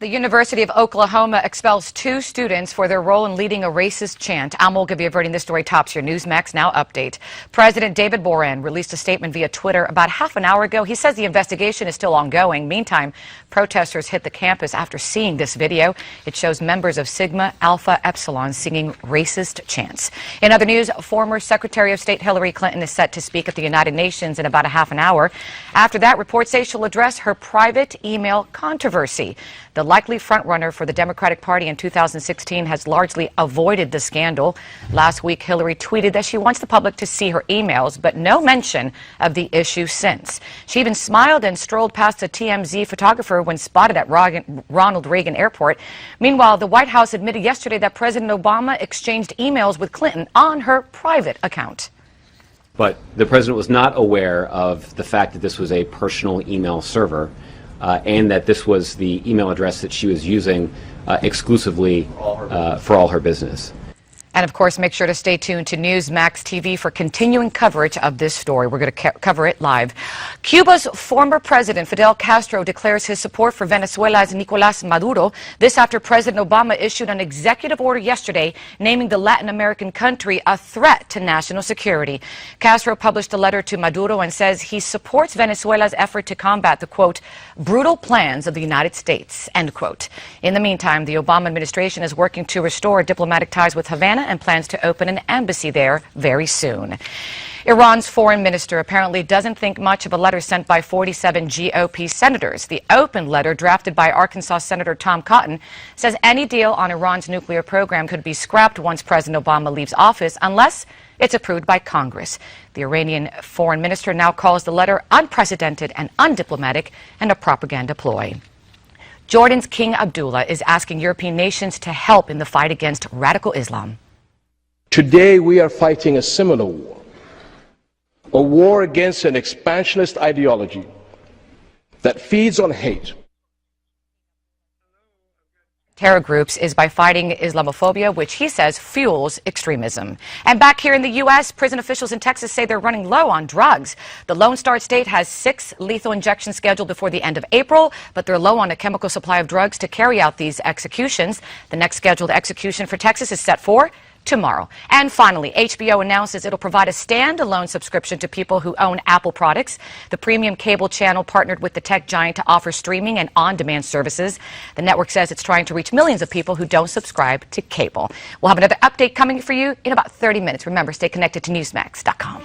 The University of Oklahoma expels 2 students for their role in leading a racist chant. Amol Gabiaverdi, this story tops your Newsmax Now update. President David Boran released a statement via Twitter about half an hour ago. He says the investigation is still ongoing. Meantime, protesters hit the campus after seeing this video. It shows members of Sigma Alpha Epsilon singing racist chants. In other news, former Secretary of State Hillary Clinton is set to speak at the United Nations in about a half an hour. After that, reports say she'll address her private email controversy. The likely frontrunner for the Democratic Party in 2016 has largely avoided the scandal. Last week, Hillary tweeted that she wants the public to see her emails, but no mention of the issue since. She even smiled and strolled past a TMZ photographer when spotted at Ronald Reagan Airport. Meanwhile, the White House admitted yesterday that President Obama exchanged emails with Clinton on her private account. But the president was not aware of the fact that this was a personal email server. And that this was the email address that she was using exclusively for all her business. And of course, make sure to stay tuned to Newsmax TV for continuing coverage of this story. We're going to cover it live. Cuba's former president, Fidel Castro, declares his support for Venezuela's Nicolás Maduro. This after President Obama issued an executive order yesterday naming the Latin American country a threat to national security. Castro published a letter to Maduro and says he supports Venezuela's effort to combat the, quote, brutal plans of the United States, end quote. In the meantime, the Obama administration is working to restore diplomatic ties with Havana and plans to open an embassy there very soon. Iran's foreign minister apparently doesn't think much of a letter sent by 47 GOP senators. The open letter drafted by Arkansas Senator Tom Cotton says any deal on Iran's nuclear program could be scrapped once President Obama leaves office unless it's approved by Congress. The Iranian foreign minister now calls the letter unprecedented and undiplomatic and a propaganda ploy. Jordan's King Abdullah is asking European nations to help in the fight against radical Islam. Today we are fighting a similar war, a war against an expansionist ideology that feeds on hate. Terror groups is by fighting Islamophobia, which he says fuels extremism. And back here in the U.S., prison officials in Texas say they're running low on drugs. The Lone Star State has 6 lethal injections scheduled before the end of April, but they're low on a chemical supply of drugs to carry out these executions. The next scheduled execution for Texas is set for tomorrow. And finally, HBO announces it'll provide a standalone subscription to people who own Apple products. The premium cable channel partnered with the tech giant to offer streaming and on-demand services. The network says it's trying to reach millions of people who don't subscribe to cable. We'll have another update coming for you in about 30 minutes. Remember, stay connected to Newsmax.com.